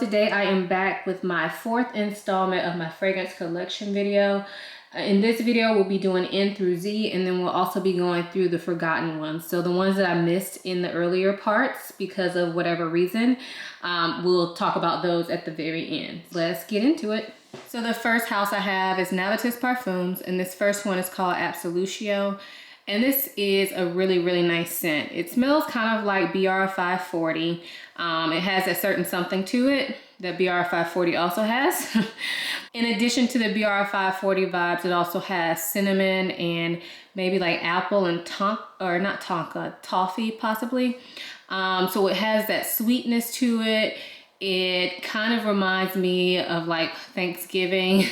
today I am back with my 4th installment of my fragrance collection video. In this video, we'll be doing N through Z, and then we'll also be going through the forgotten ones. So the ones that I missed in the earlier parts because of whatever reason, we'll talk about those at the very end. Let's get into it. So the first house I have is Navitus Parfums, and this first one is called Absolutio. And this is a really, really nice scent. It smells kind of like BR 540. It has a certain something to it that BR 540 also has. In addition to the BR 540 vibes, it also has cinnamon and maybe like apple and toffee possibly. So it has that sweetness to it. It kind of reminds me of like Thanksgiving,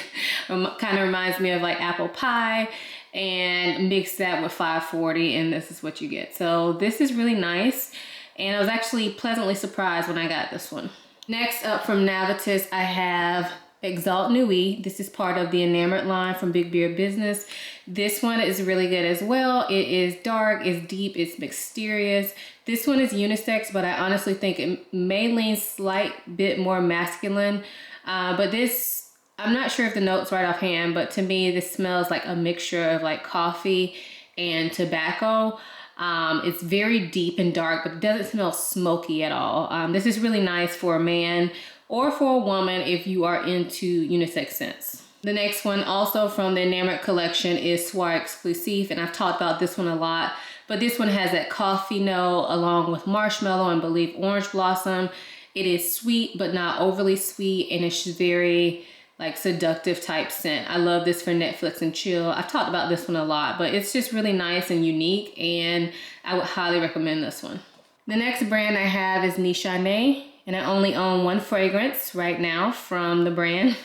kind of reminds me of like apple pie, and mix that with 540 and this is what you get. So this is really nice, and I was actually pleasantly surprised when I got this one. Next up from Navitus, I have Exalt Nuit. This is part of the Enamored line from Big Beard Business. This one is really good as well. It is dark, it's deep, it's mysterious. This one is unisex, but I honestly think it may lean slight bit more masculine. But this, I'm not sure if the notes right offhand, but to me, this smells like a mixture of like coffee and tobacco. It's very deep and dark, but it doesn't smell smoky at all. This is really nice for a man or for a woman if you are into unisex scents. The next one, also from the Enamored collection, is Soir Exclusive, and I've talked about this one a lot, but this one has that coffee note along with marshmallow and believe orange blossom. It is sweet, but not overly sweet, and it's just very like seductive type scent. I love this for Netflix and chill. I've talked about this one a lot, but it's just really nice and unique, and I would highly recommend this one. The next brand I have is Nishane, and I only own one fragrance right now from the brand,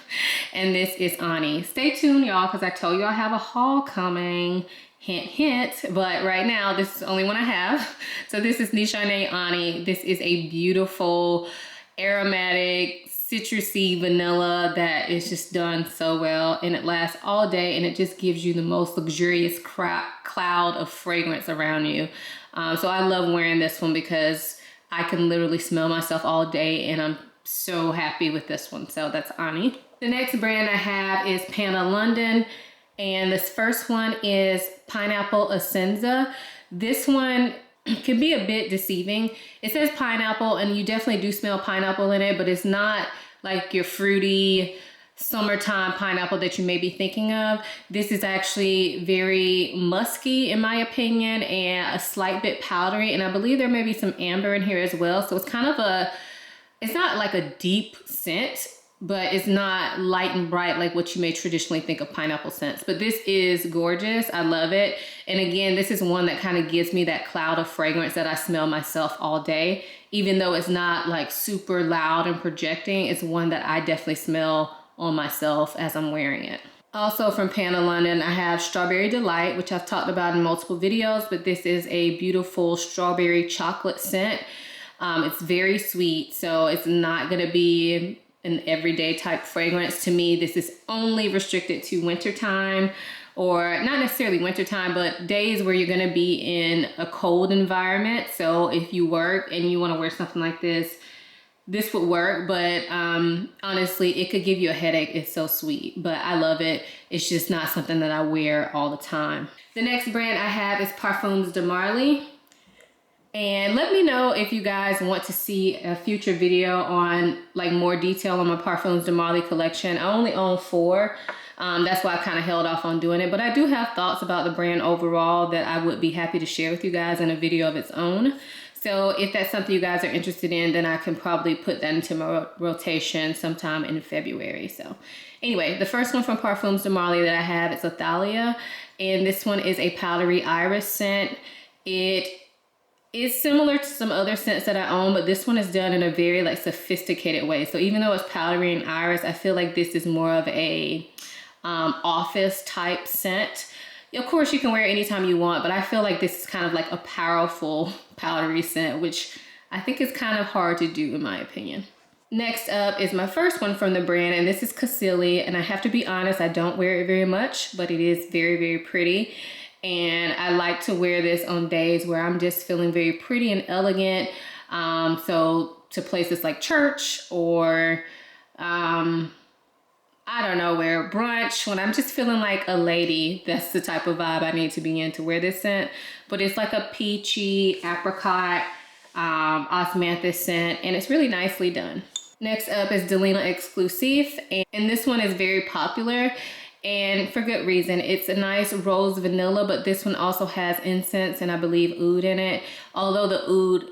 and this is Ani. Stay tuned, y'all, because I told you I have a haul coming. Hint, hint, but right now this is the only one I have. So this is Nishane Ani. This is a beautiful aromatic citrusy vanilla that is just done so well, and it lasts all day, and it just gives you the most luxurious cloud of fragrance around you. So I love wearing this one because I can literally smell myself all day, and I'm so happy with this one. So that's Ani. The next brand I have is Panda London, and this first one is Pineapple Essenza. This one can be a bit deceiving. It says pineapple, and you definitely do smell pineapple in it, but it's not like your fruity summertime pineapple that you may be thinking of. This is actually very musky in my opinion, and a slight bit powdery, and I believe there may be some amber in here as well. So it's kind of it's not like a deep scent, but it's not light and bright like what you may traditionally think of pineapple scents. But this is gorgeous. I love it. And again, this is one that kind of gives me that cloud of fragrance that I smell myself all day. Even though it's not like super loud and projecting, it's one that I definitely smell on myself as I'm wearing it. Also from Panda London, I have Strawberry Delight, which I've talked about in multiple videos, but this is a beautiful strawberry chocolate scent. It's very sweet, so it's not gonna be an everyday type fragrance. To me, this is only restricted to wintertime, or not necessarily wintertime, but days where you're gonna be in a cold environment. So if you work and you wanna wear something like this, this would work, but honestly, it could give you a headache. It's so sweet, but I love it. It's just not something that I wear all the time. The next brand I have is Parfums de Marly. And let me know if you guys want to see a future video on like more detail on my Parfums de Marly collection. I only own 4. That's why I kind of held off on doing it. But I do have thoughts about the brand overall that I would be happy to share with you guys in a video of its own. So if that's something you guys are interested in, then I can probably put that into my rotation sometime in February. So anyway, the first one from Parfums de Marly that I have is Athalia. And this one is a powdery iris scent. It is similar to some other scents that I own, but this one is done in a very like sophisticated way. So even though it's powdery and iris, I feel like this is more of a office type scent. Of course, you can wear it anytime you want, but I feel like this is kind of like a powerful powdery scent, which I think is kind of hard to do in my opinion. Next up is my first one from the brand, and this is Cassili, and I have to be honest, I don't wear it very much, but it is very, very pretty. And I like to wear this on days where I'm just feeling very pretty and elegant. So to places like church or I don't know where, brunch, when I'm just feeling like a lady. That's the type of vibe I need to be in to wear this scent. But it's like a peachy apricot osmanthus scent, and it's really nicely done. Next up is Delina Exclusive, and this one is very popular, and for good reason. It's a nice rose vanilla, but this one also has incense and I believe oud in it. Although the oud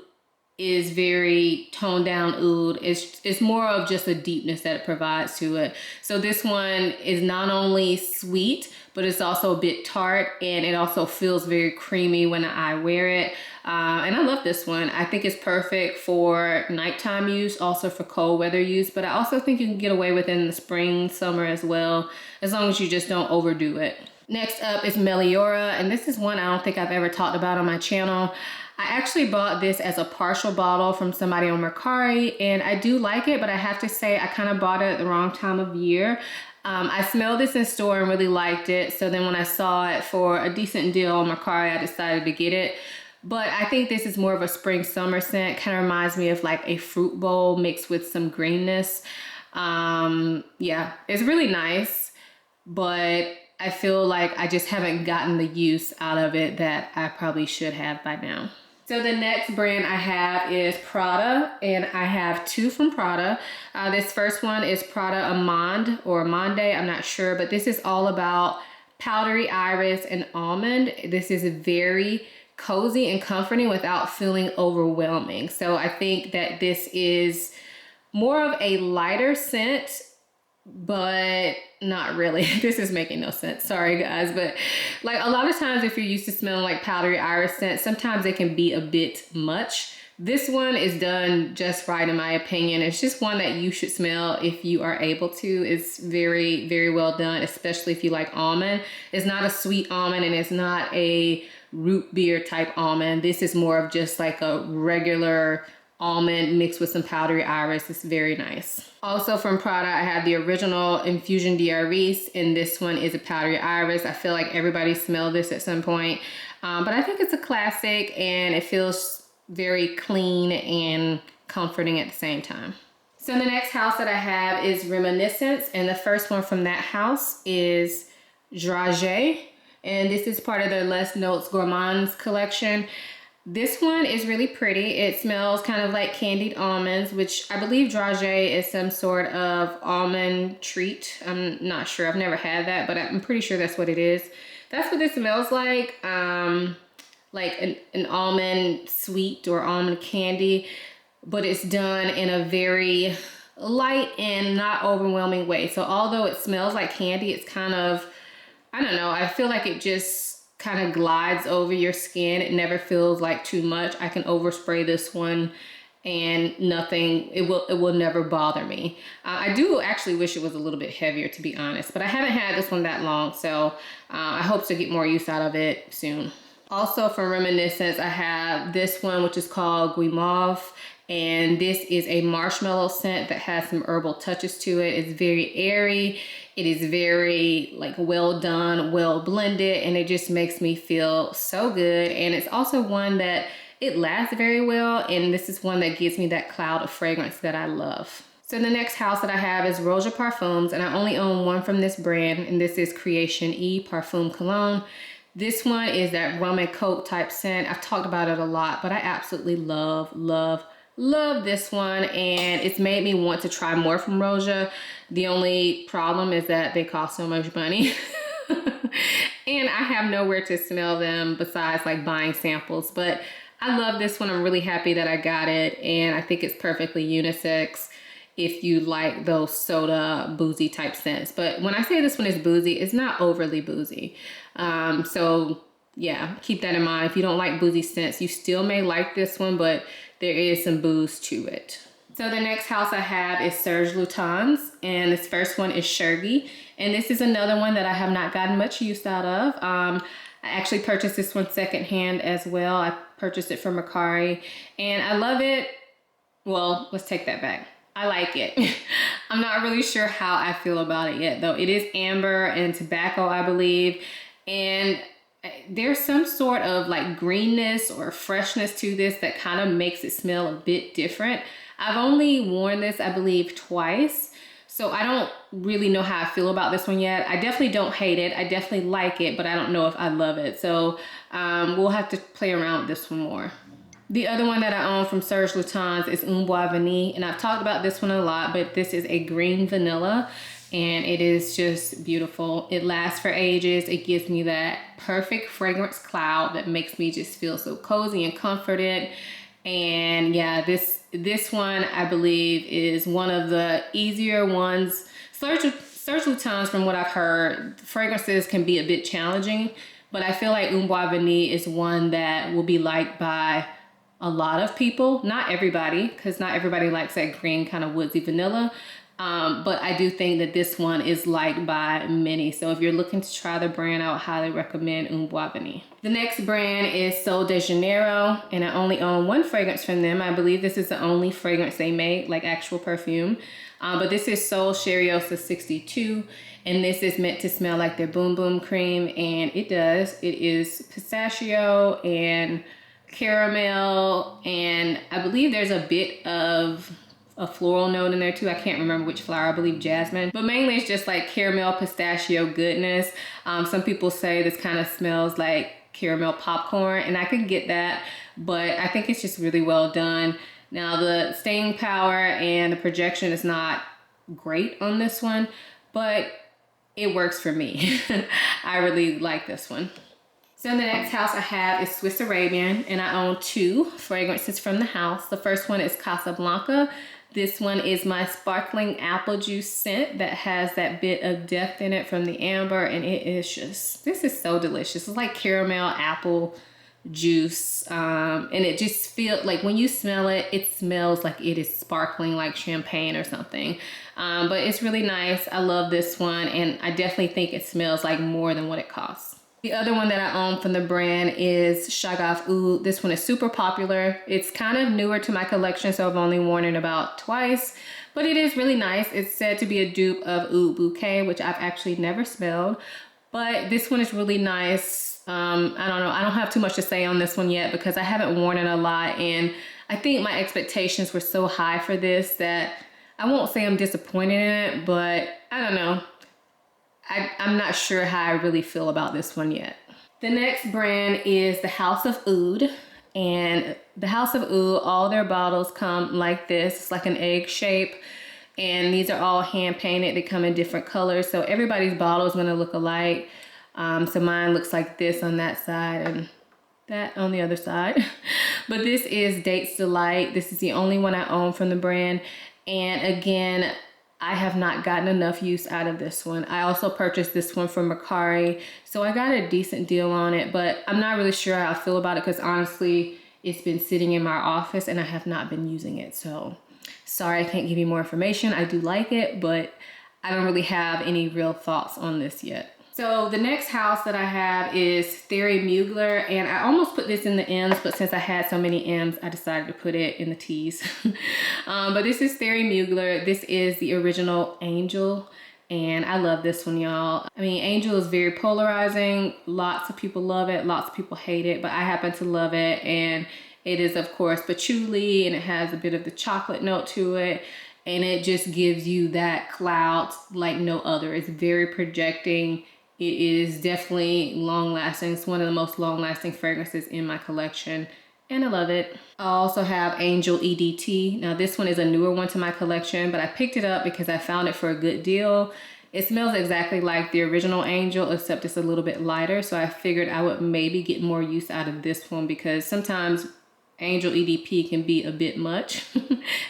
is very toned down oud, it's more of just a deepness that it provides to it. So this one is not only sweet, but it's also a bit tart, and it also feels very creamy when I wear it. And I love this one. I think it's perfect for nighttime use, also for cold weather use, but I also think you can get away with it in the spring, summer as well, as long as you just don't overdo it. Next up is Meliora, and this is one I don't think I've ever talked about on my channel. I actually bought this as a partial bottle from somebody on Mercari, and I do like it, but I have to say I kind of bought it at the wrong time of year. I smelled this in store and really liked it, so then when I saw it for a decent deal on Mercari, I decided to get it. But I think this is more of a spring summer scent. Kind of reminds me of like a fruit bowl mixed with some greenness. Yeah, it's really nice, but I feel like I just haven't gotten the use out of it that I probably should have by now. So the next brand I have is Prada, and I have two from Prada. This first one is Prada Amande or Amande, I'm not sure, but this is all about powdery iris and almond. This is very cozy and comforting without feeling overwhelming. So I think that this is more of a lighter scent, but not really. This is making no sense, sorry guys, but like a lot of times if you're used to smelling like powdery iris scent, sometimes it can be a bit much. This one is done just right in my opinion. It's just one that you should smell if you are able to. It's very, very well done, especially if you like almond. It's not a sweet almond, and it's not a root beer type almond. This is more of just like a regular almond mixed with some powdery iris. It's very nice. Also from Prada, I have the original Infusion d'Iris, and this one is a powdery iris. I feel like everybody smelled this at some point, but I think it's a classic, and it feels very clean and comforting at the same time. So the next house that I have is Reminiscence, and the first one from that house is Dragé, and this is part of their Les Notes Gourmands collection. This one is really pretty. It smells kind of like candied almonds, which I believe Dragé is some sort of almond treat. I'm not sure. I've never had that, but I'm pretty sure that's what it is. That's what this smells like an almond sweet or almond candy, but it's done in a very light and not overwhelming way. So although it smells like candy, it's kind of, I don't know, I feel like it just kind of glides over your skin. It never feels like too much. I can overspray this one and nothing, it will never bother me. I do actually wish it was a little bit heavier, to be honest, but I haven't had this one that long, so I hope to get more use out of it soon. Also from Reminiscence, I have this one, which is called Guimauve, and this is a marshmallow scent that has some herbal touches to it. It's very airy. It is very like well done, well blended, and it just makes me feel so good. And it's also one that it lasts very well, and this is one that gives me that cloud of fragrance that I love. So the next house that I have is Roja Parfums, and I only own one from this brand, and this is Creation E Parfum Cologne. This one is that rum and coke type scent. I've talked about it a lot, but I absolutely love this one, and it's made me want to try more from Roja. The only problem is that they cost so much money and I have nowhere to smell them besides like buying samples, but I love this one. I'm really happy that I got it, and I think it's perfectly unisex if you like those soda boozy type scents. But when I say this one is boozy, it's not overly boozy. So yeah, keep that in mind. If you don't like boozy scents, you still may like this one, but there is some booze to it. So the next house I have is Serge Lutens, and this first one is Sherby, and this is another one that I have not gotten much use out of. I actually purchased this one secondhand as well. I purchased it from Mercari, and I love it. Well, let's take that back. I like it. I'm not really sure how I feel about it yet, though. It is amber and tobacco, I believe, and there's some sort of like greenness or freshness to this that kind of makes it smell a bit different. I've only worn this, I believe, twice. So I don't really know how I feel about this one yet. I definitely don't hate it. I definitely like it, but I don't know if I love it. So we'll have to play around with this one more. The other one that I own from Serge Lutens is Un Bois Vanille, and I've talked about this one a lot, but this is a green vanilla, and it is just beautiful. It lasts for ages. It gives me that perfect fragrance cloud that makes me just feel so cozy and comforted. And yeah, this one I believe is one of the easier ones. Serge Lutens, from what I've heard, fragrances can be a bit challenging, but I feel like Un Bois Vanille is one that will be liked by a lot of people. Not everybody, because not everybody likes that green kind of woodsy vanilla. But I do think that this one is liked by many. So if you're looking to try the brand, I would highly recommend Un Bois Vanille. The next brand is Sol de Janeiro, and I only own one fragrance from them. I believe this is the only fragrance they make, like actual perfume. But this is Sol Cheriosa 62, and this is meant to smell like their Boom Boom Cream, and it does. It is pistachio and caramel, and I believe there's a bit of a floral note in there too. I can't remember which flower. I believe jasmine, but mainly it's just like caramel pistachio goodness. Some people say this kind of smells like caramel popcorn, and I can get that, but I think it's just really well done. Now the staying power and the projection is not great on this one, but it works for me. I really like this one. So the next house I have is Swiss Arabian, and I own two fragrances from the house. The first one is Casablanca. This one is my sparkling apple juice scent that has that bit of depth in it from the amber, and it is just, this is so delicious. It's like caramel apple juice, and it just feels like when you smell it, it smells like it is sparkling like champagne or something. But it's really nice. I love this one, and I definitely think it smells like more than what it costs. The other one that I own from the brand is Shagaf Oud. This one is super popular. It's kind of newer to my collection, so I've only worn it about twice, but it is really nice. It's said to be a dupe of Oud Bouquet, which I've actually never smelled, but this one is really nice. I don't know. I don't have too much to say on this one yet because I haven't worn it a lot, and I think my expectations were so high for this that I won't say I'm disappointed in it, but I don't know. I'm not sure how I really feel about this one yet. The next brand is the House of Oud, and the House of Oud, all their bottles come like this. It's like an egg shape, and these are all hand painted. They come in different colors, so everybody's bottle is gonna look alike. So mine looks like this on that side and that on the other side. But this is Dates Delight. This is the only one I own from the brand, and again, I have not gotten enough use out of this one. I also purchased this one from Mercari, so I got a decent deal on it, but I'm not really sure how I feel about it because honestly, it's been sitting in my office and I have not been using it. So sorry, I can't give you more information. I do like it, but I don't really have any real thoughts on this yet. So the next house that I have is Thierry Mugler, and I almost put this in the M's, but since I had so many M's, I decided to put it in the T's. But this is Thierry Mugler. This is the original Angel, and I love this one, y'all. I mean, Angel is very polarizing. Lots of people love it, lots of people hate it, but I happen to love it, and it is, of course, patchouli, and it has a bit of the chocolate note to it, and it just gives you that cloud like no other. It's very projecting. It is definitely long-lasting. It's one of the most long-lasting fragrances in my collection, and I love it. I also have Angel EDT. Now this one is a newer one to my collection, but I picked it up because I found it for a good deal. It smells exactly like the original Angel, except it's a little bit lighter, so I figured I would maybe get more use out of this one because sometimes Angel EDP can be a bit much,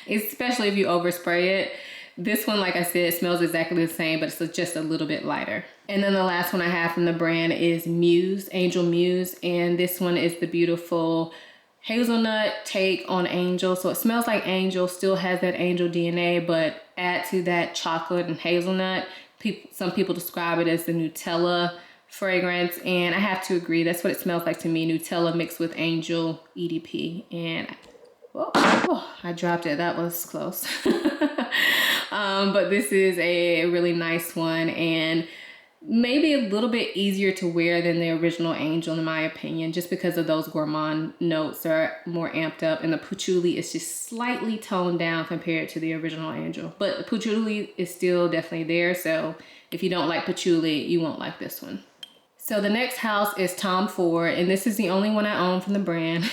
especially if you overspray it. This one, like I said, smells exactly the same, but it's just a little bit lighter. And then the last one I have from the brand is Muse, Angel Muse. And this one is the beautiful hazelnut take on Angel. So it smells like Angel, still has that Angel DNA, but add to that chocolate and hazelnut. Some people describe it as the Nutella fragrance. And I have to agree, that's what it smells like to me. Nutella mixed with Angel EDP. And I dropped it, that was close. But this is a really nice one, and maybe a little bit easier to wear than the original Angel in my opinion, just because of those gourmand notes are more amped up, and the patchouli is just slightly toned down compared to the original Angel. But the patchouli is still definitely there, so if you don't like patchouli, you won't like this one. So the next house is Tom Ford, and this is the only one I own from the brand.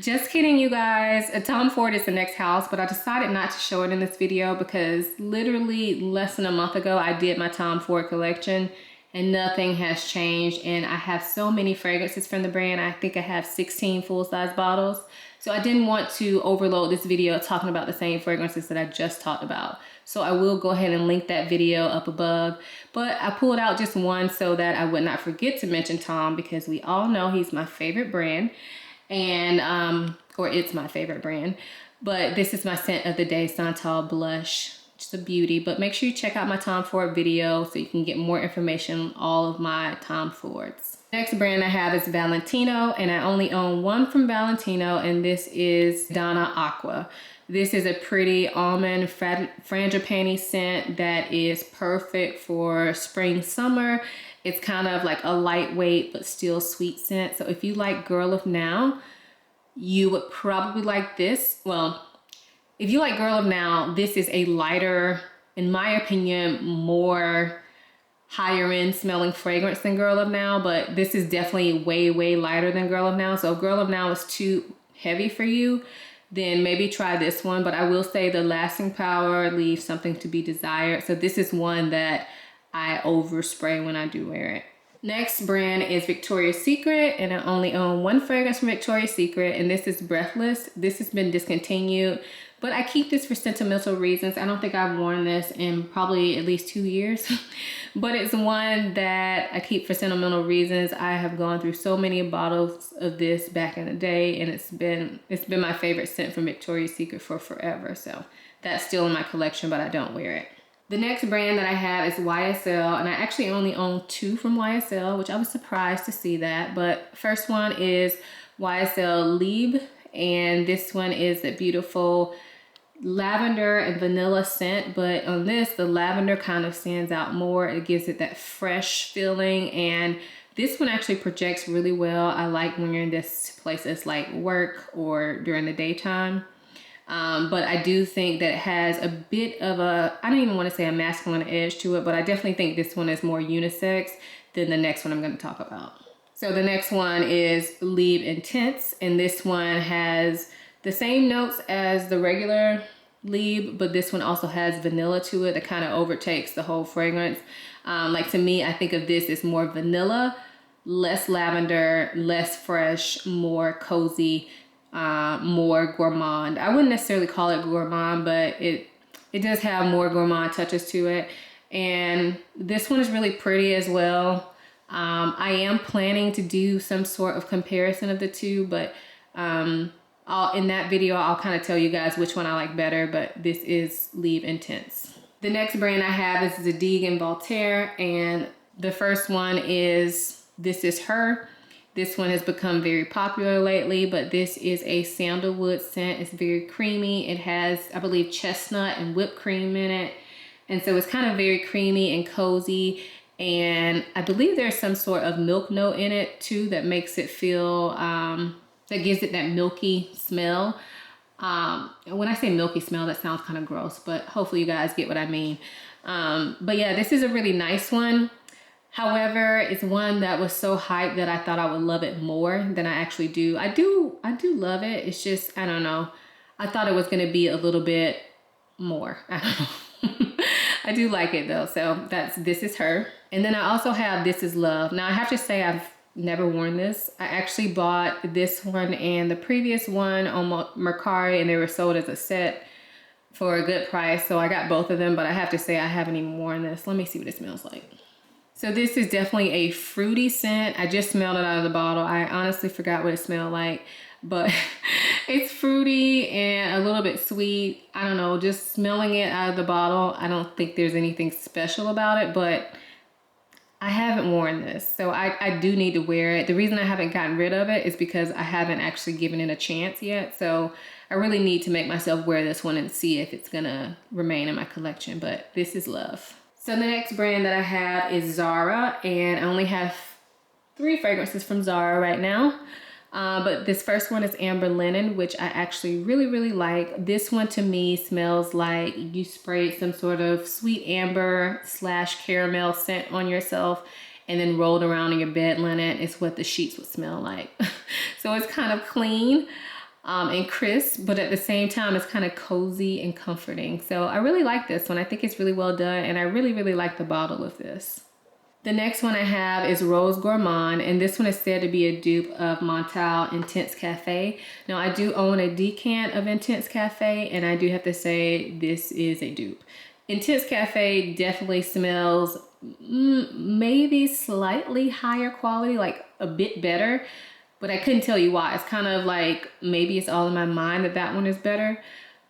Just kidding, you guys. Tom Ford is the next house, but I decided not to show it in this video because literally less than a month ago, I did my Tom Ford collection and nothing has changed. And I have so many fragrances from the brand. I think I have 16 full-size bottles. So I didn't want to overload this video talking about the same fragrances that I just talked about. So I will go ahead and link that video up above. But I pulled out just one so that I would not forget to mention Tom, because we all know he's my favorite brand. And, or it's my favorite brand. But this is my scent of the day, Santal Blush. Just a beauty. But make sure you check out my Tom Ford video so you can get more information on all of my Tom Fords. Next brand I have is Valentino, and I only own one from Valentino, and this is Donna Aqua. This is a pretty almond frangipani scent that is perfect for spring, summer. It's kind of like a lightweight but still sweet scent. So if you like Girl of Now, you would probably like this. Well, if you like Girl of Now, this is a lighter, in my opinion, more higher end smelling fragrance than Girl of Now, but this is definitely way, way lighter than Girl of Now. So if Girl of Now is too heavy for you, then maybe try this one. But I will say the lasting power leaves something to be desired. So this is one that I overspray when I do wear it. Next brand is Victoria's Secret, and I only own one fragrance from Victoria's Secret, and this is Breathless. This has been discontinued, but I keep this for sentimental reasons. I don't think I've worn this in probably at least 2 years, but it's one that I keep for sentimental reasons. I have gone through so many bottles of this back in the day, and it's been my favorite scent from Victoria's Secret for forever. So that's still in my collection, but I don't wear it. The next brand that I have is YSL, and I actually only own two from YSL, which I was surprised to see that. But first one is YSL Libre, and this one is a beautiful lavender and vanilla scent, but on this, the lavender kind of stands out more. It gives it that fresh feeling, and this one actually projects really well. I like wearing this to places like work or during the daytime. But I do think that it has a bit of a, I don't even want to say a masculine edge to it, but I definitely think this one is more unisex than the next one I'm going to talk about. So the next one is Libre Intense, and this one has the same notes as the regular Libre, but this one also has vanilla to it that kind of overtakes the whole fragrance. Like to me, I think of this as more vanilla, less lavender, less fresh, more cozy, more gourmand. I wouldn't necessarily call it gourmand, but it does have more gourmand touches to it. And this one is really pretty as well. I am planning to do some sort of comparison of the two, but in that video I'll kind of tell you guys which one I like better, but this is Libre Intense. The next brand I have is Zadig and Voltaire, and the first one is This Is Her. This one has become very popular lately, but this is a sandalwood scent. It's very creamy. It has, I believe, chestnut and whipped cream in it. And so it's kind of very creamy and cozy. And I believe there's some sort of milk note in it too that makes it feel, that gives it that milky smell. When I say milky smell, that sounds kind of gross, but hopefully you guys get what I mean. But yeah, this is a really nice one. However, it's one that was so hyped that I thought I would love it more than I actually do. I do love it. It's just, I don't know. I thought it was going to be a little bit more. I don't know. I do like it though. So that's This Is Her. And then I also have This Is Love. Now I have to say I've never worn this. I actually bought this one and the previous one on Mercari, and they were sold as a set for a good price. So I got both of them, but I have to say I haven't even worn this. Let me see what it smells like. So this is definitely a fruity scent. I just smelled it out of the bottle. I honestly forgot what it smelled like, but it's fruity and a little bit sweet. I don't know, just smelling it out of the bottle, I don't think there's anything special about it, but I haven't worn this, so I do need to wear it. The reason I haven't gotten rid of it is because I haven't actually given it a chance yet, so I really need to make myself wear this one and see if it's gonna remain in my collection, but This Is Love. So the next brand that I have is Zara, and I only have 3 fragrances from Zara right now. But this first one is Amber Linen, which I actually really like. This one to me smells like you sprayed some sort of sweet amber / caramel scent on yourself and then rolled around in your bed linen. Is what the sheets would smell like. So it's kind of clean and crisp, but at the same time, it's kind of cozy and comforting. So I really like this one. I think it's really well done, and I really like the bottle of this. The next one I have is Rose Gourmand, and this one is said to be a dupe of Montal Intense Cafe. Now, I do own a decant of Intense Cafe, and I do have to say this is a dupe. Intense Cafe definitely smells maybe slightly higher quality, like a bit better, but I couldn't tell you why. It's kind of like maybe it's all in my mind that that one is better.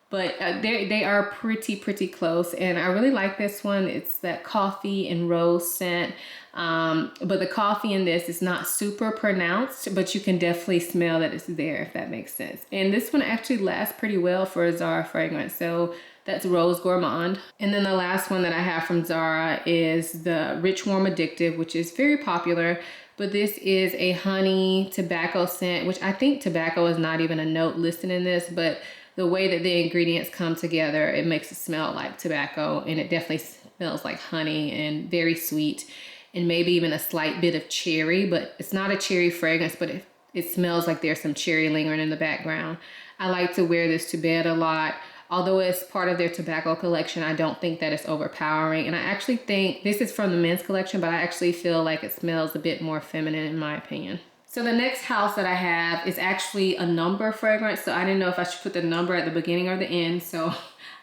But they are pretty close, and I really like this one. It's that coffee and rose scent, but the coffee in this is not super pronounced, but you can definitely smell that it's there, if that makes sense. And this one actually lasts pretty well for a Zara fragrance, so that's Rose Gourmand. And then the last one that I have from Zara is the Rich Warm Addictive, which is very popular, but this is a honey tobacco scent, which I think tobacco is not even a note listed in this, but the way that the ingredients come together, it makes it smell like tobacco, and it definitely smells like honey and very sweet, and maybe even a slight bit of cherry, but it's not a cherry fragrance, but it smells like there's some cherry lingering in the background. I like to wear this to bed a lot. Although it's part of their tobacco collection, I don't think that it's overpowering. And I actually think this is from the men's collection, but I actually feel like it smells a bit more feminine in my opinion. So the next house that I have is actually a number fragrance. So I didn't know if I should put the number at the beginning or the end. So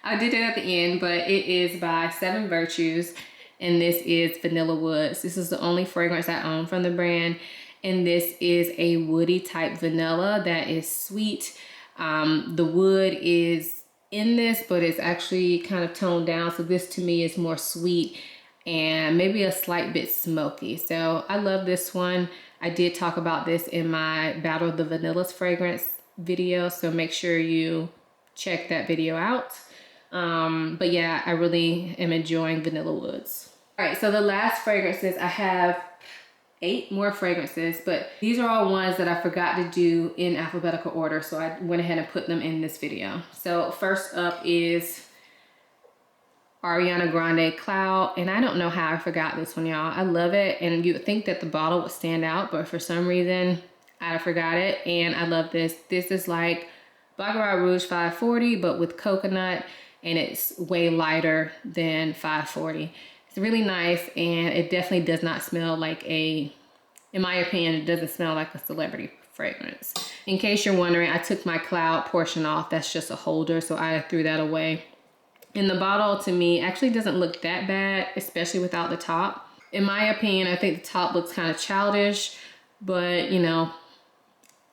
I did it at the end, but it is by 7 Virtues. And this is Vanilla Woods. This is the only fragrance I own from the brand. And this is a woody type vanilla that is sweet. The wood is in this, but it's actually kind of toned down. So this to me is more sweet and maybe a slight bit smoky. So I love this one. I did talk about this in my Battle of the Vanillas fragrance video, so make sure you check that video out. But yeah, I really am enjoying Vanilla Woods. All right, so the last fragrances, I have 8 more fragrances, but these are all ones that I forgot to do in alphabetical order, so I went ahead and put them in this video. So first up is Ariana Grande Cloud, and I don't know how I forgot this one, y'all. I love it, and you would think that the bottle would stand out, but for some reason I forgot it, and I love this. This is like Baccarat Rouge 540, but with coconut, and it's way lighter than 540. It's really nice, and it definitely does not smell like in my opinion, it doesn't smell like a celebrity fragrance. In case you're wondering, I took my cloud portion off. That's just a holder, so I threw that away. And the bottle to me actually doesn't look that bad, especially without the top. In my opinion, I think the top looks kind of childish, but you know,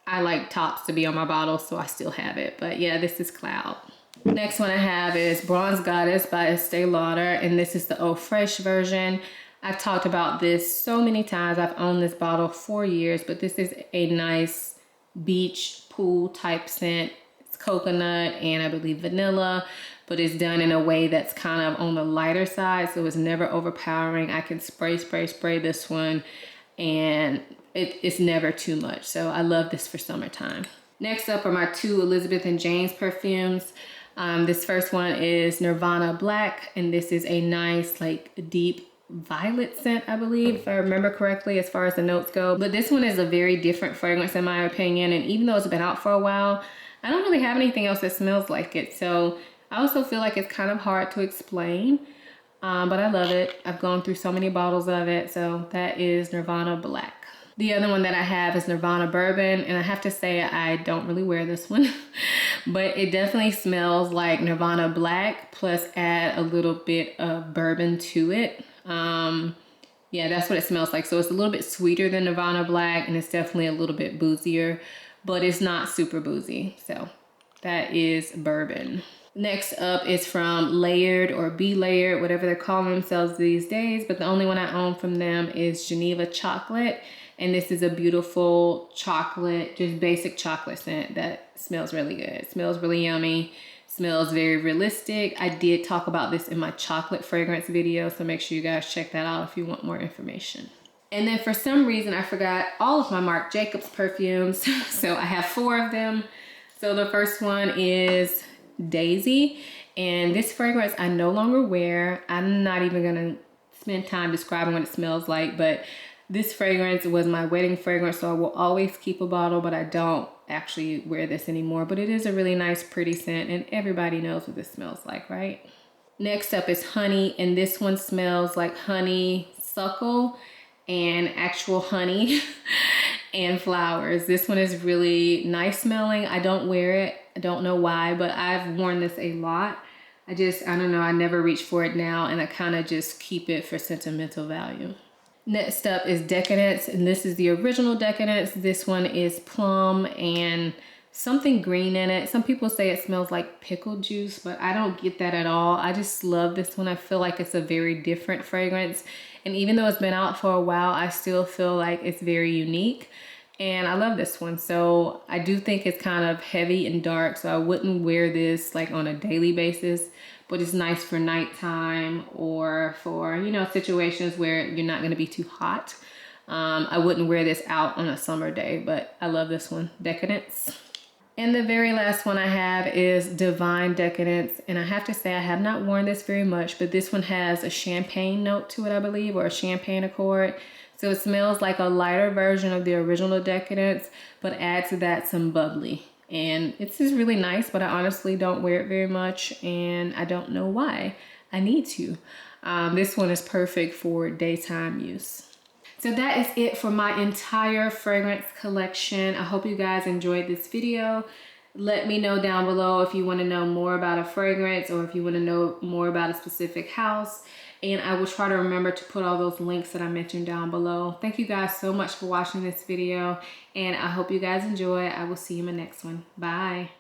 I like tops to be on my bottle, so I still have it. But yeah, this is Cloud. Next one I have is Bronze Goddess by Estee Lauder, and this is the Eau Fraiche version. I've talked about this so many times. I've owned this bottle for years, but this is a nice beach pool type scent. It's coconut and I believe vanilla, but it's done in a way that's kind of on the lighter side, so it's never overpowering. I can spray this one, and it's never too much. So I love this for summertime. Next up are my 2 Elizabeth and James perfumes. This first one is Nirvana Black, and this is a nice, like, deep violet scent, I believe, if I remember correctly as far as the notes go. But this one is a very different fragrance in my opinion, and even though it's been out for a while, I don't really have anything else that smells like it. So I also feel like it's kind of hard to explain, but I love it. I've gone through so many bottles of it. So that is Nirvana Black. The other one that I have is Nirvana Bourbon, and I have to say I don't really wear this one, but it definitely smells like Nirvana Black, plus add a little bit of bourbon to it. Yeah, that's what it smells like. So it's a little bit sweeter than Nirvana Black, and it's definitely a little bit boozier, but it's not super boozy. So that is Bourbon. Next up is from Layered or Be Layered, whatever they're calling themselves these days, but the only one I own from them is Geneva Chocolate. And this is a beautiful chocolate, just basic chocolate scent that smells really good. It smells really yummy, smells very realistic. I did talk about this in my chocolate fragrance video, so make sure you guys check that out if you want more information. And then for some reason, I forgot all of my Marc Jacobs perfumes. So I have 4 of them. So the first one is Daisy. And this fragrance I no longer wear. I'm not even gonna spend time describing what it smells like, but this fragrance was my wedding fragrance, so I will always keep a bottle, but I don't actually wear this anymore. But it is a really nice, pretty scent, and everybody knows what this smells like, right? Next up is Honey, and this one smells like honeysuckle and actual honey and flowers. This one is really nice smelling. I don't wear it. I don't know why, but I've worn this a lot. I don't know, I never reach for it now, and I kind of just keep it for sentimental value. Next up is Decadence, and this is the original Decadence. This one is plum and something green in it. Some people say it smells like pickle juice, but I don't get that at all. I just love this one. I feel like it's a very different fragrance. And even though it's been out for a while, I still feel like it's very unique. And I love this one. So I do think it's kind of heavy and dark, so I wouldn't wear this like on a daily basis, but it's nice for nighttime or for, you know, situations where you're not gonna be too hot. I wouldn't wear this out on a summer day, but I love this one, Decadence. And the very last one I have is Divine Decadence. And I have to say I have not worn this very much, but this one has a champagne note to it, I believe, or a champagne accord. So it smells like a lighter version of the original Decadence, but adds to that some bubbly. And it's just really nice, but I honestly don't wear it very much, and I don't know why. I need to. This one is perfect for daytime use. So that is it for my entire fragrance collection. I hope you guys enjoyed this video. Let me know down below if you want to know more about a fragrance or if you want to know more about a specific house. And I will try to remember to put all those links that I mentioned down below. Thank you guys so much for watching this video, and I hope you guys enjoy. I will see you in the next one. Bye.